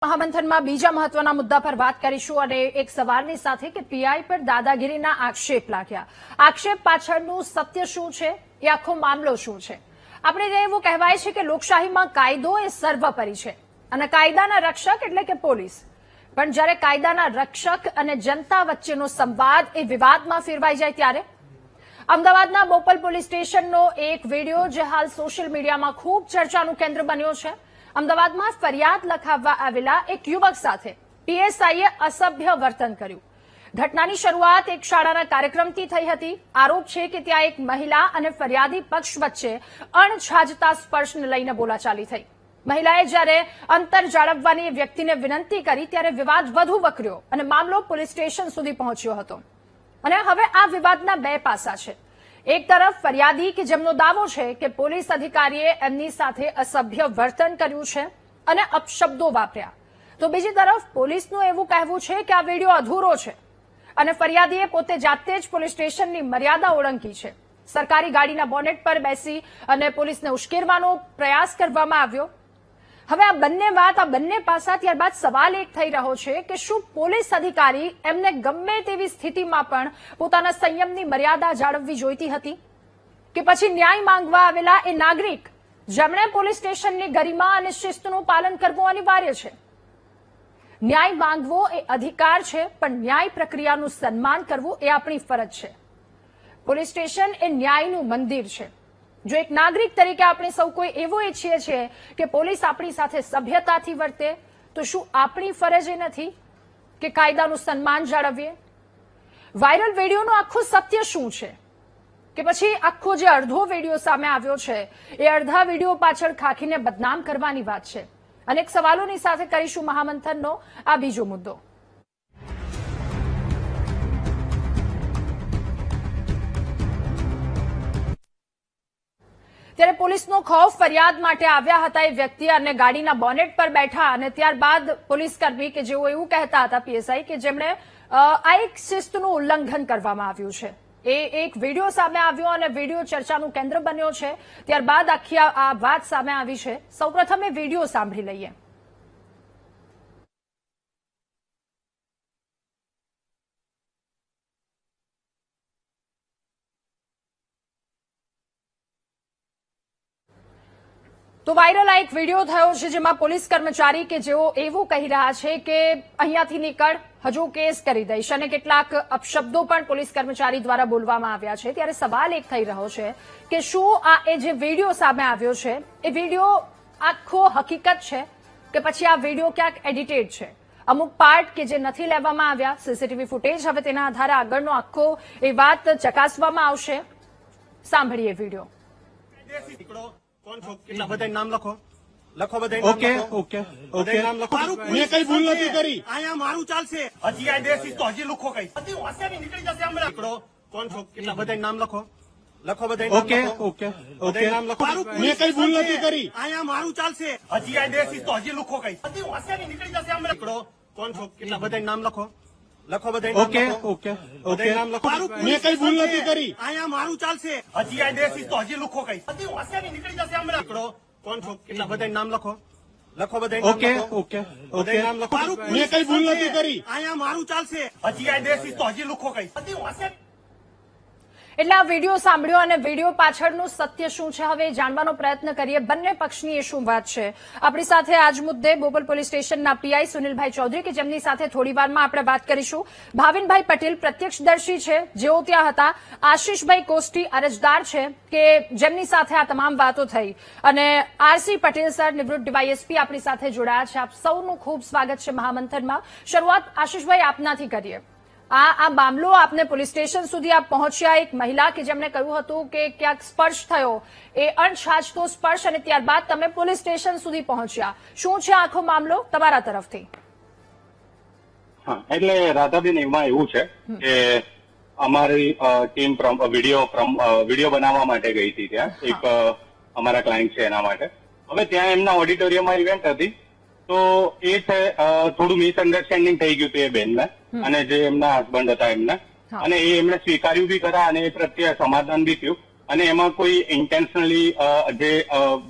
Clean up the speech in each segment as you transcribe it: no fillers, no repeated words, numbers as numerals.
મહામંથનમાં બીજા મહત્વના મુદ્દા પર વાત કરીશું અને એક સવાલની સાથે કે પીઆઈ પર દાદાગીરીના આક્ષેપ લાગ્યા. આક્ષેપ પાછળનું સત્ય શું છે, એ આખો મામલો શું છે? આપણે એવું કહેવાય છે કે લોકશાહીમાં કાયદો એ સર્વોપરી છે અને કાયદાના રક્ષક એટલે કે પોલીસ. પણ જ્યારે કાયદાના રક્ષક અને જનતા વચ્ચેનો સંવાદ એ વિવાદમાં ફેરવાઈ જાય ત્યારે અમદાવાદના બોપલ પોલીસ સ્ટેશનનો એક વિડીયો જે હાલ સોશિયલ મીડિયામાં ખૂબ ચર્ચાનું કેન્દ્ર બન્યો છે. અમદાવાદમાં ફરિયાદ લખાવવા આવેલા એક યુવક સાથે પીએસઆઈએ અસભ્ય વર્તન કર્યું. ઘટનાની શરૂઆત એક શાળાના કાર્યક્રમથી થઈ હતી. આરોપ છે કે ત્યાં એક મહિલા અને ફરિયાદી પક્ષ વચ્ચે અણછાજતા સ્પર્શને લઈને બોલાચાલી થઈ. મહિલાએ જ્યારે અંતર જાળવવાની વ્યક્તિને વિનંતી કરી ત્યારે વિવાદ વધુ વકર્યો અને મામલો પોલીસ સ્ટેશન સુધી પહોંચ્યો હતો. અને હવે આ વિવાદના બે પાસા છે. એક તરફ ફરિયાદી કે જેમનો દાવો છે કે પોલીસ અધિકારીએ એમની સાથે અસભ્ય વર્તન કર્યું છે અને અપશબ્દો વાપર્યા, તો બીજી તરફ પોલીસનું એવું કહેવું છે કે આ વિડીયો અધૂરો છે અને ફરિયાદીએ પોતે જાતે જ પોલીસ સ્ટેશનની મર્યાદા ઓળંગી છે. સરકારી ગાડીના બોનેટ પર બેસી અને પોલીસને ઉશ્કેરવાનો પ્રયાસ કરવામાં આવ્યો. હવે આ બંને વાત, આ બંને પાસા, ત્યારબાદ સવાલ એક થઈ રહ્યો છે કે શું પોલીસ અધિકારી એમને ગમે તેવી સ્થિતિમાં પણ પોતાના સંયમની મર્યાદા જાળવવી જોઈતી હતી કે પછી ન્યાય માંગવા આવેલા એ નાગરિક જેમણે પોલીસ સ્ટેશનની ગરિમા અને શિસ્તનું પાલન કરવું અનિવાર્ય છે? ન્યાય માંગવો એ અધિકાર છે, પણ ન્યાય પ્રક્રિયાનું સન્માન કરવું એ આપણી ફરજ છે. પોલીસ સ્ટેશન એ ન્યાયનું મંદિર છે. જો એક નાગરિક તરીકે આપણે સૌ કોઈ એવું ઈચ્છીએ છીએ કે પોલીસ આપણી સાથે સભ્યતાથી વર્તે, તો શું આપણી ફરજ એ નથી કે કાયદાનું સન્માન જાળવીએ? વાયરલ વિડીયોનું આખું સત્ય શું છે કે પછી આખો જે અડધો વિડીયો સામે આવ્યો છે એ અડધા વિડીયો પાછળ ખાખીને બદનામ કરવાની વાત છે? અનેક સવાલોની સાથે કરીશું મહામંથનનો આ બીજો મુદ્દો. ત્યારે પોલીસનો ખૌફ ફરિયાદ માટે આવ્યા હતા એ વ્યક્તિ અને ગાડીના બોનેટ પર બેઠા અને ત્યારબાદ પોલીસકર્મી કે જેઓ એવું કહેતા હતા પીએસઆઈ કે જેમણે આ એક શિસ્તનું ઉલ્લંઘન કરવામાં આવ્યું છે, એ એક વિડીયો સામે આવ્યો અને વિડીયો ચર્ચાનું કેન્દ્ર બન્યો છે. ત્યારબાદ આખી આ વાત સામે આવી છે. સૌપ્રથમ એ વિડીયો સાંભળી લઈએ. તો વાયરલ આ એક વિડીયો થયો છે જેમાં પોલીસ કર્મચારી કે જેઓ એવું કહી રહ્યા છે કે અહીંયાથી નીકળ, હજુ કેસ કરી દઈશ, અને કેટલાક અપશબ્દો પણ પોલીસ કર્મચારી દ્વારા બોલવામાં આવ્યા છે. ત્યારે સવાલ એક થઈ રહ્યો છે કે શું આ એ જે વિડીયો સામે આવ્યો છે એ વિડીયો આખો હકીકત છે કે પછી આ વિડીયો ક્યાંક એડિટેડ છે? અમુક પાર્ટ કે જે નથી લેવામાં આવ્યા, સીસીટીવી ફૂટેજ, હવે તેના આધારે આગળનો આખો એ વાત ચકાસવામાં આવશે. સાંભળીએ વિડીયો. કોણ છો? કેટલા બધા નામ લખો, લખો બધા. ઓકે ઓકે ઓકે, નામ લખો. મેં કઈ ભૂલ નથી કરી. અહીંયા મારું ચાલશે. હજી આ દેશી તો હજી લુખો કઈ હજી હોશિયારી નીકળી જશે હમણાં. નીકળો. કોણ છો? કેટલા બધા નામ લખો, લખો બધા. ઓકે ઓકે ઓકે, નામ લખો. મેં કઈ ભૂલ નથી કરી. અહીંયા મારું ચાલશે. હજી આ દેશી તો હજી લુખો કઈ હજી હોશિયારી નીકળી જશે હમણાં. નીકળો. કોણ છો? કેટલા બધા નામ લખો, લખો બધા. ઓકે ઓકે ઓકે, નામ લખો. મેં કઈ ભૂલ નથી કરી. અહીંયા મારું ચાલશે. હજી આ દેશી તો હજી લુખો કઈ હજી હોશિયારી નીકળી જશે હમણાં. નીકળો. કોણ છો? કેટલા બધા નામ લખો, લખો બધા. ઓકે ઓકે ઓકે, નામ લખો. મેં કઈ ભૂલ નથી કરી. અહીંયા મારું ચાલશે. હજી આ દેશી તો હજી લુખો કઈ હજી હોશિયારી. એટલે આ વિડીયો સાંભળ્યો અને વિડીયો પાછળનું સત્ય શું છે હવે જાણવાનો પ્રયત્ન કરીએ. બંને પક્ષની એ શું વાત છે? આપણી સાથે આજ મુદ્દે બોપલ પોલીસ સ્ટેશનના પીઆઈ સુનિલભાઈ ચૌધરી કે જેમની સાથે થોડી વારમાં આપણે વાત કરીશું. ભાવિનભાઈ પટેલ પ્રત્યક્ષદર્શી છે જેઓ ત્યાં હતા. આશીષભાઈ કોસ્ટી અરજદાર છે કે જેમની સાથે આ તમામ વાતો થઈ. અને આરસી પટેલ સર, નિવૃત્ત ડીવાયએસપી આપણી સાથે જોડાયા છે. આપ સૌનું ખૂબ સ્વાગત છે મહામંથનમાં. શરૂઆત આશીષભાઈ આપનાથી કરીએ. આ મામલો આપને પોલીસ સ્ટેશન સુધી આપ પહોંચ્યા. એક મહિલા કે જેમણે કહ્યું હતું કે ક્યાંક સ્પર્શ થયો, એ અણછાજતો સ્પર્શ, અને ત્યારબાદ તમે પોલીસ સ્ટેશન સુધી પહોંચ્યા. શું છે આખો મામલો તમારા તરફથી? હા, એટલે રાધાબેન, એમાં એવું છે કે અમારી ટીમ વિડીયો બનાવવા માટે ગઈ હતી ત્યાં. એક અમારા ક્લાયન્ટ છે એના માટે. હવે ત્યાં એમના ઓડિટોરિયમમાં ઇવેન્ટ હતી, તો એ છે થોડું મિસઅન્ડરસ્ટેન્ડિંગ થઈ ગયું હતું એ બેનને અને જે એમના હસબન્ડ હતા એમને, અને એ એમણે સ્વીકાર્યું બી ખરા અને એ પ્રત્યે સમાધાન બી થયું. અને એમાં કોઈ ઇન્ટેન્શનલી જે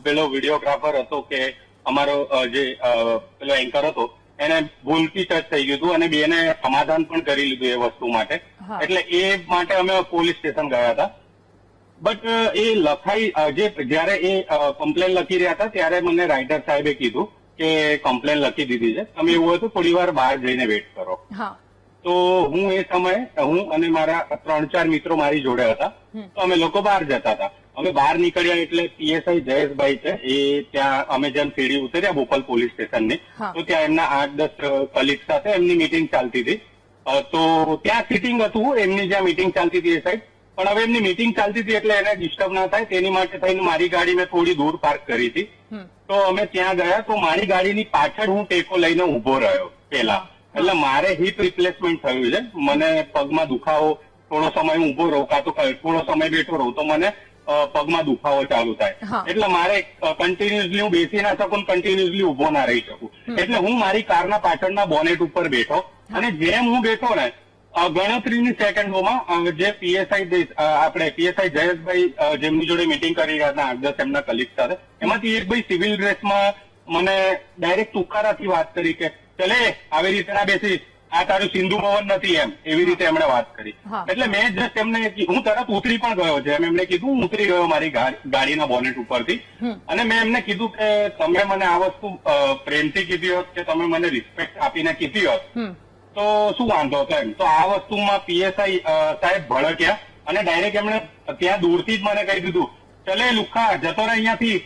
પેલો વિડીયોગ્રાફર હતો કે અમારો જે પેલો એન્કર હતો એને ભૂલથી ટચ થઈ ગયું હતું અને બેને સમાધાન પણ કરી લીધું એ વસ્તુ માટે. હા. એટલે એ માટે અમે પોલીસ સ્ટેશન ગયા હતા. બટ એ લખાઈ જયારે એ કમ્પ્લેન લખી રહ્યા હતા ત્યારે મને રાઇટર સાહેબે કીધું કે કમ્પ્લેન લખી દીધી છે, તમે એવું હતું થોડી વાર બહાર જઈને વેઇટ કરો. હા. તો હું એ સમયે હું અને મારા 3-4 મિત્રો મારી જોડે હતા. તો અમે લોકો બહાર જતા હતા. અમે બહાર નીકળ્યા એટલે પીએસઆઈ જયેશભાઈ છે, એ ત્યાં અમે જેમ સીડી ઉતર્યા બોપલ પોલીસ સ્ટેશનની, હા. તો ત્યાં એમના 8-10 કલીગ સાથે એમની મીટિંગ ચાલતી હતી. તો ત્યાં સિટિંગ હતું એમની જ્યાં મીટિંગ ચાલતી હતી એ સાઈડ. પણ હવે એમની મીટિંગ ચાલતી હતી એટલે એને ડિસ્ટર્બ ના થાય તેની માટે થઈને મારી ગાડી મેં થોડી દૂર પાર્ક કરી હતી. તો અમે ત્યાં ગયા તો મારી ગાડીની પાછળ હું ટેકો લઈને ઉભો રહ્યો પેલા. એટલે મારે હિપ રિપ્લેસમેન્ટ થયું છે. મને પગમાં દુખાવો, થોડો સમય હું ઉભો રહું કાં તો થોડો સમય બેઠો રહું તો મને પગમાં દુખાવો ચાલુ થાય. એટલે મારે કન્ટિન્યુઅસલી હું બેસી ના શકું, કન્ટિન્યુઅસલી ઉભો ના રહી શકું. એટલે હું મારી કારના પાછળના બોનેટ ઉપર બેઠો અને જેમ હું બેઠો ને ગણતરીની સેકન્ડોમાં જે પીએસઆઈ આપણે પીએસઆઈ જયેશભાઈ જેમની જોડે મીટિંગ કરી રહ્યા હતા 8-10 એમના કલીગ સાથે, એમાંથી એક ભાઈ સિવિલ ડ્રેસમાં મને ડાયરેક્ટ તુકારાથી વાત કરી કે ચલે આવી રીતે ના બેસીશ, આ તારું સિંધુ ભવન નથી, એમ એવી રીતે એમણે વાત કરી. એટલે મેં જસ્ટ એમને હું તરત ઉતરી પણ ગયો છે. એમણે કીધું હું ઉતરી ગયો મારી ગાડીના બોનેટ ઉપરથી અને મેં એમને કીધું કે તમે મને આ વસ્તુ પ્રેમથી કીધી હોત કે તમે મને રિસ્પેક્ટ આપીને કીધી હોત તો શું વાંધો હતો એમ. તો આ વસ્તુમાં પીએસઆઈ સાહેબ ભડક્યા અને ડાયરેક્ટ એમણે ત્યાં દૂરથી જ મને કહી દીધું ચલે લુખ્ખા જતો રહે અહીંયાથી,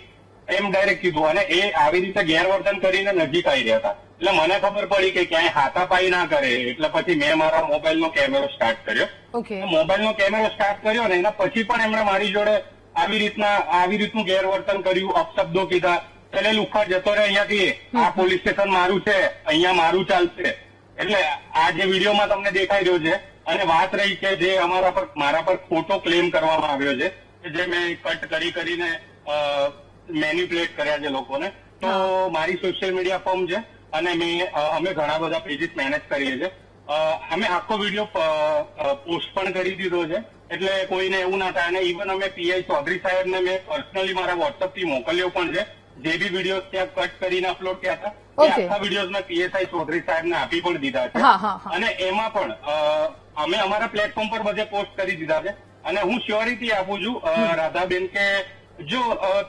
એમ ડાયરેક્ટ કીધું. અને એ આવી રીતે ગેરવર્તન કરીને નજીક આવી રહ્યા હતા. એટલે મને ખબર પડી કે ક્યાંય હાથાપાઈ ના કરે. એટલે પછી મેં મારા મોબાઈલનો કેમેરો સ્ટાર્ટ કર્યો. મોબાઈલનો કેમેરો સ્ટાર્ટ કર્યો ને એના પછી પણ એમણે મારી જોડે આવી રીતનું ગેરવર્તન કર્યું, અપશબ્દો કીધા, ચલે લુખ્ખા જતો રહે અહીંયાથી, આ પોલીસ સ્ટેશન મારું છે, અહીંયા મારું ચાલશે. એટલે આ જે વિડીયોમાં તમને દેખાઈ રહ્યો છે અને વાત રહી કે જે મારા પર ખોટો ક્લેમ કરવામાં આવ્યો છે કે જે મેં કટ કરીને મેન્યુપ્યુલેટ કર્યા છે લોકોને. તો મારી સોશિયલ મીડિયા ફોર્મ છે અને અમે ઘણા બધા પેજીસ મેનેજ કરીએ છીએ. અમે આખો વિડીયો પોસ્ટ પણ કરી દીધો છે એટલે કોઈને એવું ના થાય. અને ઇવન અમે પીઆઈ ચૌધરી સાહેબને મેં પર્સનલી મારા વોટ્સઅપ થી મોકલ્યો પણ છે. જે બી વિડીયો ત્યાં કટ કરીને અપલોડ કર્યા હતા આખા વિડીયો મેં પીએસઆઈ ચૌધરી સાહેબને આપી પણ દીધા છે. અને એમાં પણ અમે અમારા પ્લેટફોર્મ પર બધે પોસ્ટ કરી દીધા છે. અને હું શ્યોરિટી આપું છું રાધાબેન કે જો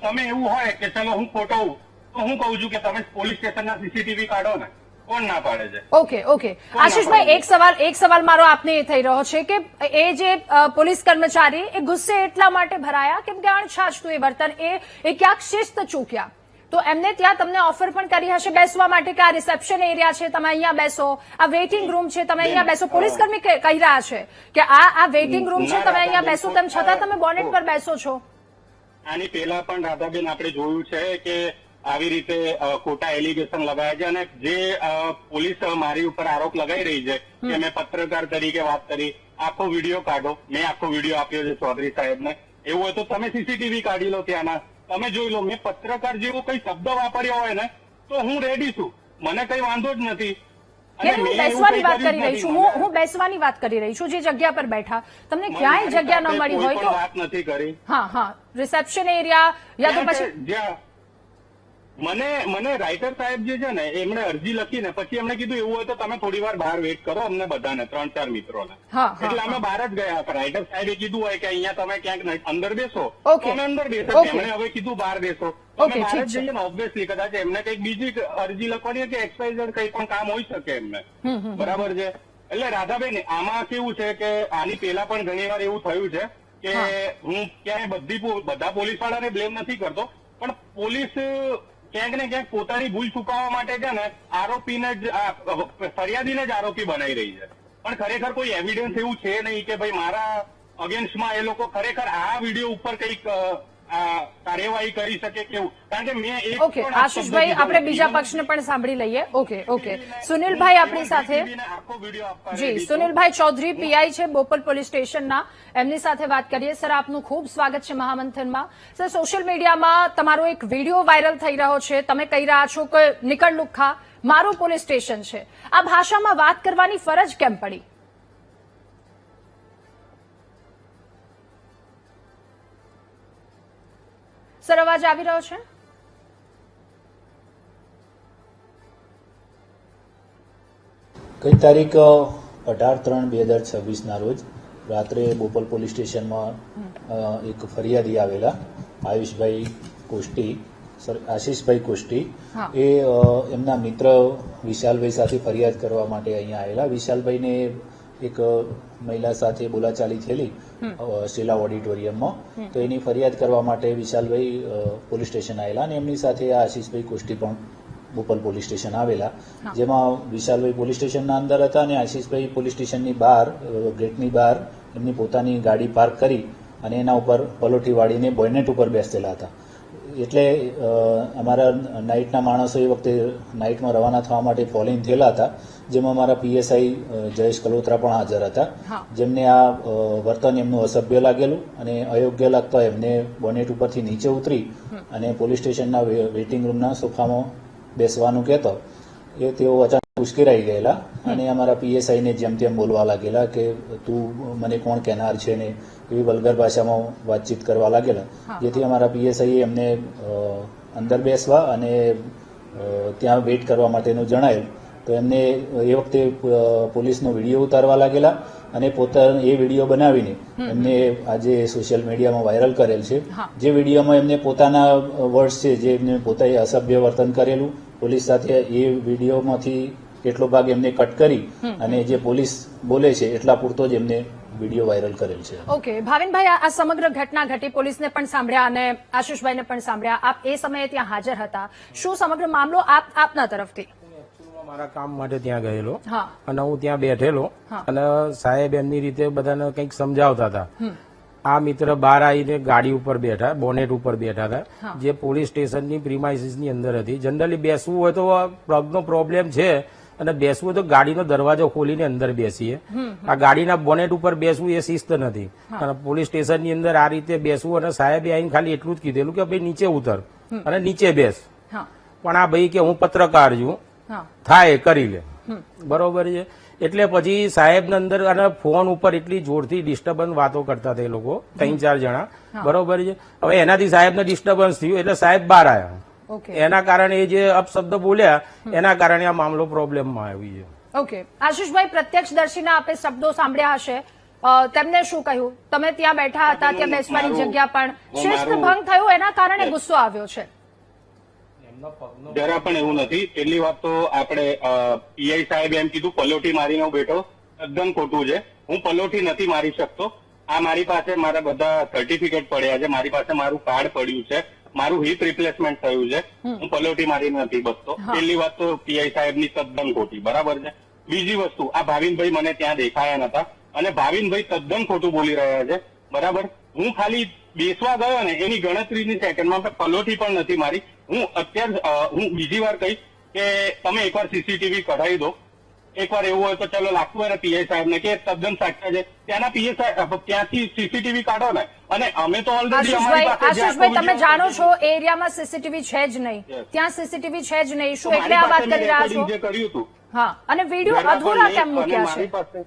તમે એવું હોય કે ચલો હું ખોટો હું તો હું કહું છું કે તમે પોલીસ સ્ટેશનના સીસીટીવી કાઢો ને, કોણ ના પાડે છે. ઓકે આશીષભાઈ, એક સવાલ મારો આપને એ થઈ રહ્યો છે કે એ જે પોલીસ કર્મચારી એ ગુસ્સે એટલા માટે ભરાયા કેમ કે અણછાજતું એ વર્તન એ ક્યાંક શિસ્ત ચૂક્યા. તો એમને ત્યાં તમને ઓફર પણ કરી હશે બેસવા માટે કે આ રિસેપ્શન એરિયા છે, તમે અહીંયા બેસો, આ વેઇટિંગ રૂમ છે, તમે અહીંયા બેસો. પોલીસ કર્મી કહી રહ્યા છે કે આ વેઇટિંગ રૂમ છે, તમે અહીંયા બેસો, તેમ છતાં તમે બોનેટ પર બેસો છો. આની પહેલા પણ રાધાબેન આપણે જોયું છે કે આવી રીતે ખોટા એલિગેશન લગાયા છે. અને જે પોલીસ મારી ઉપર આરોપ લગાઈ રહી છે કે મેં પત્રકાર તરીકે વાત કરી, આખો વિડીયો કાઢો, મેં આખો વિડીયો આપ્યો છે ચૌધરી સાહેબને. એવું હોય તો તમે સીસીટીવી કાઢી લો ત્યાંના, તમે જોઈ લો. મેં પત્રકાર જેવો કઈ શબ્દ વાપર્યો હોય ને તો હું રેડી છું, મને કઈ વાંધો જ નથી. હું બેસવાની વાત કરી રહી છું, હું બેસવાની વાત કરી રહી છું. જે જગ્યા પર બેઠા તમને ક્યાંય જગ્યા ન મળી હોય તો વાત નથી કરી. હા રિસેપ્શન એરિયા યા તો પછી મને રાઇટર સાહેબ જે છે ને એમણે અરજી લખીને પછી એમણે કીધું એવું હોય તો તમે થોડી વાર બહાર વેઇટ કરો અમને બધાને 3-4 મિત્રોને. એટલે અમે બહાર જ ગયા. રાઇટર સાહેબે કીધું હોય કે અહીંયા તમે ક્યાંક અંદર બેસો તો અમે અંદર બેસો. એમણે હવે કીધું બહાર બેસો અમે બહાર જ જઈએ ને. ઓબ્વિયસલી કદાચ એમને કઈક બીજી અરજી લખવાની કે એક્સવાઇઝેડ કઈ પણ કામ હોઈ શકે એમને, બરાબર છે. એટલે રાધાબેન આમાં કેવું છે કે આની પહેલા પણ ઘણી વાર એવું થયું છે કે હું ક્યાંય બધા પોલીસ વાળાને બ્લેમ નથી કરતો, પણ પોલીસ ક્યાંક ને ક્યાંક પોતાની ભૂલ છુપાવવા માટે છે ને આરોપીને જ ફરિયાદીને જ આરોપી બનાવી રહી છે. પણ ખરેખર કોઈ એવિડન્સ એવું છે નહીં કે ભાઈ મારા અગેન્સ્ટમાં એ લોકો ખરેખર આ વિડીયો ઉપર કઈક કાર્યવાહી કરી શકે કેવું. કારણ કે મેં ઓકે આશીષભાઈ, આપણે બીજા પક્ષને પણ સાંભળી લઈએ. ઓકે સુનિલભાઈ આપણી સાથે, જી સુનિલભાઈ ચૌધરી પીઆઈ છે બોપલ પોલીસ સ્ટેશનના, એમની સાથે વાત કરીએ. સર આપનું ખૂબ સ્વાગત છે મહામંથનમાં. સર સોશિયલ મીડિયામાં તમારો એક વિડીયો વાયરલ થઈ રહ્યો છે, તમે કહી રહ્યા છો કે નીકળ લુખ્ખા, મારું પોલીસ સ્ટેશન છે. આ ભાષામાં વાત કરવાની ફરજ કેમ પડી? સર અવાજ આવી રહ્યો છે? ગઈ તારીખ 18/3/2026 રોજ રાત્રે બોપલ પોલીસ સ્ટેશનમાં એક ફરિયાદી આવેલા આશીષભાઈ કોષ્ટી એ એમના મિત્ર વિશાલભાઈ સાથે ફરિયાદ કરવા માટે અહીંયા આવેલા. વિશાલભાઈને એક મહિલા સાથે બોલાચાલી થયેલી શીલા ઓડિટોરિયમમાં, તો એની ફરિયાદ કરવા માટે વિશાલભાઈ પોલીસ સ્ટેશન આવેલા અને એમની સાથે આ આશીષભાઈ કોષ્ટી પણ બોપલ પોલીસ સ્ટેશન આવેલા. જેમાં વિશાલભાઈ પોલીસ સ્ટેશનના અંદર હતા અને આશીષભાઈ પોલીસ સ્ટેશનની બહાર ગેટની બહાર એમની પોતાની ગાડી પાર્ક કરી અને એના ઉપર પલોઠી વાળીને બોયનેટ ઉપર બેસેલા હતા. એટલે અમારા નાઇટના માણસો એ વખતે નાઇટમાં રવાના થવા માટે ફોલોઈંગ થયેલા હતા, જેમાં અમારા પીએસઆઈ જયેશ કલોત્રા પણ હાજર હતા, જેમને આ વર્તન એમનું અસભ્ય લાગેલું અને અયોગ્ય લાગતા એમને બોનેટ ઉપરથી નીચે ઉતરી અને પોલીસ સ્ટેશનના વેઇટિંગ રૂમના સોફામાં બેસવાનું કહેતો એ તેઓ અચાનક ઉશ્કેરાઈ ગયેલા અને અમારા પીએસઆઈને જેમ તેમ બોલવા લાગેલા કે તું મને કોણ કહેનાર છે ને એવી વલ્ગર ભાષામાં વાતચીત કરવા લાગેલા, જેથી અમારા પીએસઆઈએ એમને અંદર બેસવા અને ત્યાં વેઇટ કરવા માટેનું જણાયેલ. તો એમને એ વખતે પોલીસનો વિડીયો ઉતારવા લાગેલા અને પોતાનો એ વિડીયો બનાવીને એમને આજે સોશિયલ મીડિયામાં વાયરલ કરેલ છે. જે વિડીયોમાં એમને પોતાના વર્ડ્સ છે, જે એમને પોતાએ અસભ્ય વર્તન કરેલું પોલીસ સાથે, એ વિડીયોમાંથી કેટલો ભાગ એમને કટ કરી અને જે પોલીસ બોલે છે એટલા પૂરતો જ એમને વિડીયો વાયરલ કરેલ છે. ઓકે ભાવિનભાઈ, આ સમગ્ર ઘટના ઘટી, પોલીસને પણ સાંભળ્યા અને આશીષભાઈને પણ સાંભળ્યા. આપ એ સમયે ત્યાં હાજર હતા. શું સમગ્ર મામલો આપના તરફથી? મારા કામ માટે ત્યાં ગયેલો હા. અને હું ત્યાં બેઠેલો અને સાહેબ એમની રીતે બધાને કંઈક સમજાવતા હતા. આ મિત્ર બહાર આવીને ગાડી ઉપર બેઠા, બોનેટ ઉપર બેઠા હતા, જે પોલીસ સ્ટેશનની પ્રિમાઇસીસની અંદર હતી. જનરલી બેસવું હોય તો પ્લગનો પ્રોબ્લેમ છે અને બેસવું હોય તો ગાડીનો દરવાજો ખોલીને અંદર બેસીએ. આ ગાડીના બોનેટ ઉપર બેસવું એ શિસ્ત નથી અને પોલીસ સ્ટેશનની અંદર આ રીતે બેસવું. અને સાહેબે આવીને ખાલી એટલું જ કીધેલું કે ભાઈ નીચે ઉતર અને નીચે બેસ. પણ આ ભાઈ કે હું પત્રકાર છું, થાય કરી લે, બરોબર છે. એટલે પછી સાહેબ અંદર અને ફોન ઉપર એટલી જોરથી ડિસ્ટર્બન્સ વાતો કરતા હતા એ લોકો 3-4 જણા, બરોબર છે. હવે એનાથી સાહેબને ડિસ્ટર્બન્સ થયું એટલે સાહેબ બહાર આવ્યા. એના કારણે એ જે અપશબ્દ બોલ્યા એના કારણે આ મામલો પ્રોબ્લેમમાં આવી છે. ઓકે આશીષભાઈ, પ્રત્યક્ષદર્શીના આપે શબ્દો સાંભળ્યા હશે, તેમને શું કહ્યું? તમે ત્યાં બેઠા હતા, ત્યાં બેસવાની જગ્યા પણ શિસ્ત ભંગ થયું, એના કારણે ગુસ્સો આવ્યો છે? જરા પણ એવું નથી. પહેલી વાત તો આપણે પીઆઈ સાહેબ એમ કીધું પલોઠી મારીને હું બેઠો, એકદમ ખોટું છે. હું પલોઠી નથી મારી શકતો. આ મારી પાસે મારા બધા સર્ટિફિકેટ પડ્યા છે, મારી પાસે મારું કાર્ડ પડ્યું છે, મારું હિપ રિપ્લેસમેન્ટ થયું છે. હું પલોઠી મારીને નથી બસતો. પહેલી વાત તો પીઆઈ સાહેબની તદ્દન ખોટી, બરાબર છે. બીજી વસ્તુ, આ ભાવિનભાઈ મને ત્યાં દેખાયા નતા અને ભાવિનભાઈ તદ્દન ખોટું બોલી રહ્યા છે, બરાબર. હું ખાલી બેસવા ગયો ને એની ગણતરીની સેકન્ડમાં પલોઠી પણ નથી મારી. હું બીજી વાર કહીશ કે તમે એકવાર સીસીટીવી કઢાવી દો. એકવાર એવું હોય તો ચલો લાગતું હોય ને પીઆઈ સાહેબ ને કે તદ્દન સાચા છે, ત્યાંના પીઆઈ સાહેબ ત્યાંથી સીસીટીવી કાઢો ને. અને અમે તો ઓલરેડી આશીષભાઈ, તમે જાણો છો એ એરિયામાં સીસીટીવી છે જ નહીં, ત્યાં સીસીટીવી છે જ નહીં. શું એટલે આ વાત કરી રહ્યા છો? જે કર્યું હતું હા, અને વિડીયો અધૂરા કેમ મૂક્યા છે?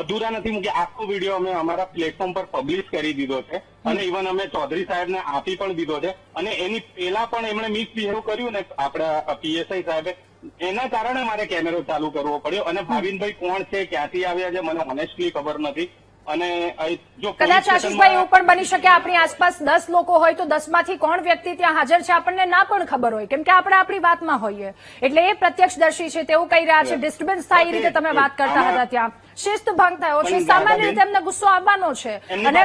અધૂરા નથી મૂક્યા, આખો વિડીયો અમે અમારા પ્લેટફોર્મ પર પબ્લિશ કરી દીધો છે અને ઇવન અમે ચૌધરી સાહેબને આપી પણ દીધો છે. અને એની પહેલા પણ એમણે મિસબિહેવ કર્યું ને આપણા પીએસઆઈ સાહેબે, એના કારણે મારે કેમેરો ચાલુ કરવો પડ્યો. અને ભાવિનભાઈ કોણ છે, ક્યાંથી આવ્યા છે, મને ઓનેસ્ટલી ખબર નથી. અને જો કદાચ આશીષભાઈ એવું પણ બની શકે આપણી આસપાસ 10 લોકો હોય તો 10 માંથી કોણ વ્યક્તિ ત્યાં હાજર છે આપણને ના પણ ખબર હોય, કેમ કે આપણે આપણી વાતમાં હોઈએ. એટલે એ પ્રત્યક્ષદર્શી છે તેવું કહી રહ્યા છે. ડિસ્ટર્બન્સ થાય એ રીતે તમે વાત કરતા હતા, ત્યાં શિસ્ત ભંગ થયો છે, સામાન્ય રીતે એમને ગુસ્સો આવવાનો છે. અને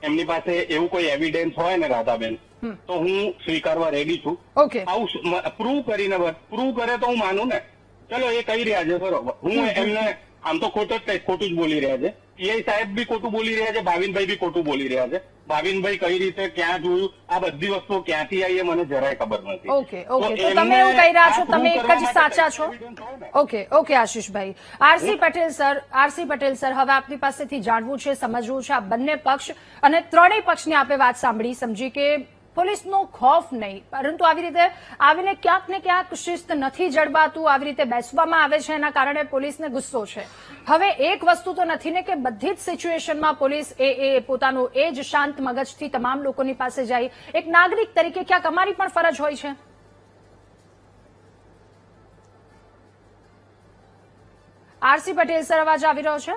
એમની પાસે એવું કોઈ એવિડન્સ હોય ને રાધાબેન, તો હું સ્વીકારવા રેડી છું. ઓકે, આવું પ્રૂવ કરે તો હું માનું ને. ચલો એ કહી રહ્યા છે બરોબર, હું એમને આમ તો ખોટું જ બોલી રહ્યા છે. પીઆઈ સાહેબ બી ખોટું બોલી રહ્યા છે, ભાવિનભાઈ બી ખોટું બોલી રહ્યા છે. ભાવિનભાઈ કઈ રીતે ક્યાં જોયું, આ બધી વસ્તુઓ ક્યાંથી આવી એ મને જરાય ખબર નથી. ઓકે, તો તમે એવું કહી રહ્યા છો તમે એક જ સાચા છો? ઓકે આશીષભાઈ. આરસી પટેલ સર, હવે આપની પાસેથી જાણવું છે, સમજવું છે, આ બંને પક્ષ અને ત્રણેય પક્ષની આપે વાત સમજી કે પોલીસનો ખોફ નહીં, પરંતુ આવી રીતે આવીને ક્યાંક ને ક્યાંક શિસ્ત નથી જળવાતું, આવી રીતે બેસવામાં આવે છે, એના કારણે પોલીસને ગુસ્સો છે. હવે એક વસ્તુ તો નથી ને કે બધી જ સિચ્યુએશનમાં પોલીસ એ પોતાનું એ જ શાંત મગજથી તમામ લોકોની પાસે જાય. એક નાગરિક તરીકે ક્યાંક અમારી પણ ફરજ હોય છે. આરસી પટેલ સર, અવાજ આવી રહ્યો છે?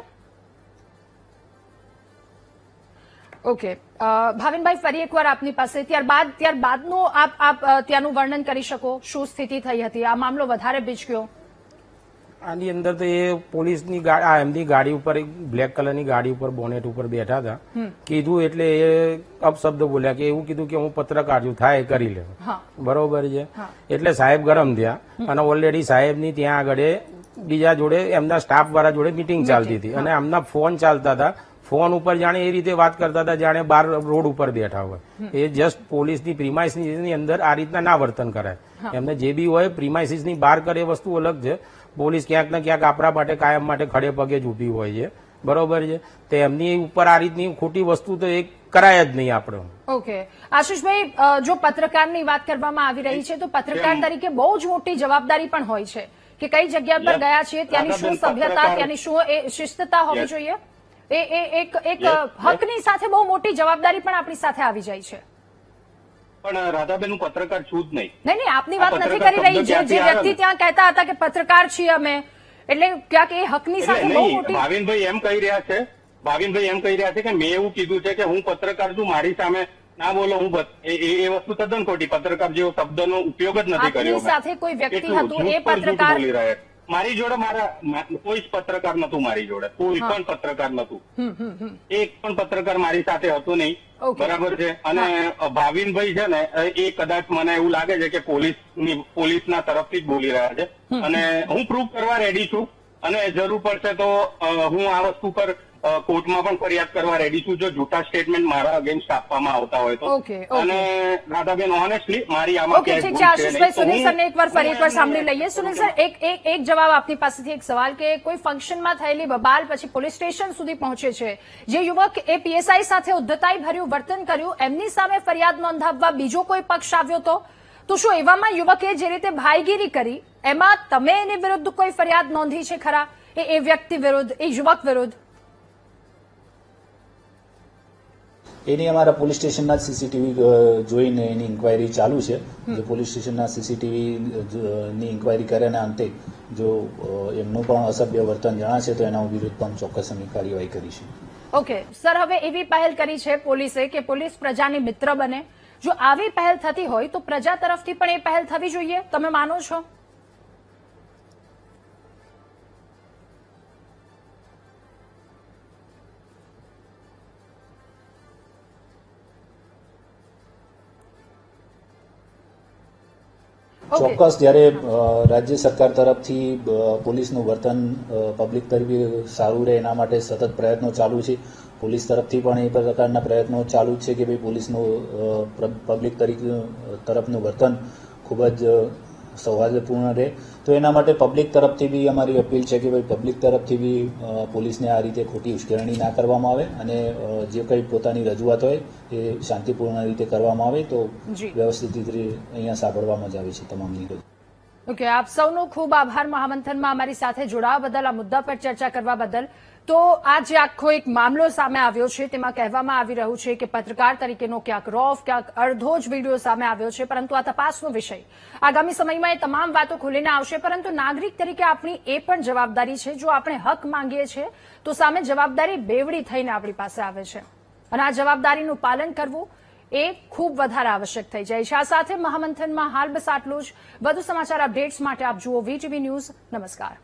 ઓકે, ભાવિનભાઈ ફરી એકવાર આપની પાસે, ત્યારબાદનું આપ ત્યાંનું વર્ણન કરી શકો, શું સ્થિતિ થઈ હતી, આ મામલો વધારે બીચક્યો? આની અંદર તો એ પોલીસની એમની ગાડી ઉપર, એક બ્લેક કલરની ગાડી ઉપર બોનેટ ઉપર બેઠા હતા. કીધું એટલે એ અપશબ્દ બોલ્યા કે એવું કીધું કે હું પત્રકાર છું, થાય કરી લે. બરોબર છે. એટલે સાહેબ ગરમ થયા અને ઓલરેડી સાહેબની ત્યાં આગળ બીજા જોડે એમના સ્ટાફ વાળા જોડે મીટિંગ ચાલતી હતી અને એમના ફોન ચાલતા હતા. ફોન ઉપર જાણે એ રીતે વાત કરતા હતા જાણે બહાર રોડ ઉપર બેઠા હોય. એ જસ્ટ પોલીસની પ્રિમાઇસીસની અંદર આ રીતના ના વર્તન કરાય. એમને જે બી હોય પ્રિમાઇસીસની બહાર કરે એ વસ્તુ અલગ છે. પોલીસ ક્યાંક ને ક્યાંક આપણા માટે કાયમ માટે ખડે પગે જ ઉભી હોય છે. બરોબર છે. તો એમની ઉપર આ રીતની ખોટી વસ્તુ તો એક કરાય જ નહીં આપણે. ઓકે, આશીષભાઈ, જો પત્રકારની વાત કરવામાં આવી રહી છે તો પત્રકાર તરીકે બહુ જ મોટી જવાબદારી પણ હોય છે કે કઈ જગ્યા પર ગયા છીએ, ત્યાંની શું સભ્યતા, ત્યાંની શું શિસ્તતા હોવી જોઈએ. એક હકની સાથે બહુ મોટી જવાબદારી પણ આપણી સાથે આવી જાય છે. પણ રાધાબેન, હું પત્રકાર છું જ નહીં. નહીં, આપની વાત નથી કરી રહી. જે વ્યક્તિ ત્યાં કહેતા હતા કે પત્રકાર છીએ અમે, એટલે ક્યાંક એ હકની સાથે બહુ મોટી. ભાવિનભાઈ એમ કહી રહ્યા છે કે મેં એવું કીધું છે કે હું પત્રકાર છું, મારી સામે ના બોલો. હું એ વસ્તુ તદ્દન ખોટી. પત્રકાર જેવો શબ્દનો ઉપયોગ જ નથી કર્યો. આપની સાથે કોઈ વ્યક્તિ હતું, એ પત્રકાર મારી જોડે કોઈ જ પત્રકાર નતું. મારી જોડે કોઈ પણ પત્રકાર નતું. એક પણ પત્રકાર મારી સાથે હતો નહીં. બરાબર છે. અને ભાવિનભાઈ છે ને, એ કદાચ મને એવું લાગે છે કે પોલીસના તરફથી જ બોલી રહ્યા છે. અને હું પ્રૂફ કરવા રેડી છું અને જરૂર પડશે તો હું આ વસ્તુ પર કોર્ટમાં પણ ફરિયાદ કરવા રેડી છું જો જૂઠા સ્ટેટમેન્ટ મારા અગેન્સ્ટ આપવામાં આવતા હોય તો. અને રાધાબેન, ઓનેસ્ટલી મારી આમાં ઓકે, ઠીક છે. આશીષભાઈ, સુનિલ સરને ફરી એકવાર સાંભળી લઈએ. સુનિલ સર, એક જવાબ આપની પાસેથી, એક સવાલ કે કોઈ ફંક્શનમાં થયેલી બબાલ પછી પોલીસ સ્ટેશન સુધી પહોંચે છે. જે યુવક એ પીએસઆઈ સાથે ઉદ્ધતાઈ ભર્યું વર્તન કર્યું, એમની સામે ફરિયાદ નોંધાવવા બીજો કોઈ પક્ષ આવ્યો તો શું એવામાં યુવકે જે રીતે ભાઈગીરી કરી એમાં તમે એની વિરુદ્ધ કોઈ ફરિયાદ નોંધી છે ખરા, એ વ્યક્તિ વિરુદ્ધ, એ યુવક વિરુદ્ધ? એની અમારા પોલીસ સ્ટેશનના સીસીટીવી જોઈને એની ઇન્કવાયરી ચાલુ છે. જે પોલીસ સ્ટેશનના સીસીટીવીની ઇન્કવાયરી કર્યાના અંતે જો એમનું પણ અસભ્ય વર્તન જણાશે તો એના વિરુદ્ધ પણ ચોક્કસ અમે કાર્યવાહી કરીશું. ઓકે સર, હવે એવી પહેલ કરી છે પોલીસે કે પોલીસ પ્રજાની મિત્ર બને. જો આવી પહેલ થતી હોય તો પ્રજા તરફથી પણ એ પહેલ થવી જોઈએ, તમે માનો છો? ચોક્કસ. જ્યારે રાજ્ય સરકાર તરફથી પોલીસનું વર્તન પબ્લિક તરફી સારું રહે એના માટે સતત પ્રયત્નો ચાલુ છે. પોલીસ તરફથી પણ એ પ્રકારના પ્રયત્નો ચાલુ જ છે કે ભાઈ પોલીસનું પબ્લિક તરફનું વર્તન ખૂબ જ સૌહાર્દપૂર્ણ રહે. તો એના માટે પબ્લિક તરફથી બી અમારી અપીલ છે કે ભાઈ પબ્લિક તરફથી બી પોલીસને આ રીતે ખોટી ઉશ્કેરણી ના કરવામાં આવે અને જે કંઈ પોતાની રજૂઆત હોય એ શાંતિપૂર્ણ રીતે કરવામાં આવે તો વ્યવસ્થિત રીતે અહીંયા સાંભળવામાં જ આવે છે તમામની. ઓકે, આપ સૌનો ખૂબ આભાર મહામંથનમાં અમારી સાથે જોડાવા બદલ, આ મુદ્દા પર ચર્ચા કરવા બદલ. તો આ જે આખો એક મામલો સામે આવ્યો છે તેમાં કહેવામાં આવી રહ્યું છે કે પત્રકાર તરીકેનો ક્યાંક રોફ, ક્યાંક અડધો જ વિડીયો સામે આવ્યો છે, પરંતુ આ તપાસનો વિષય. આગામી સમયમાં એ તમામ વાતો ખુલીને આવશે, પરંતુ નાગરિક તરીકે આપણી એ પણ જવાબદારી છે, જો આપણે હક માંગીએ છીએ તો સામે જવાબદારી બેવડી થઈને આપણી પાસે આવે છે અને આ જવાબદારીનું પાલન કરવું એ ખૂબ વધારે આવશ્યક થઈ જાય છે. આ સાથે મહામંથનમાં હાલ બસ આટલું જ. વધુ સમાચાર અપડેટ્સ માટે આપ જુઓ વીટીવી ન્યૂઝ. નમસ્કાર.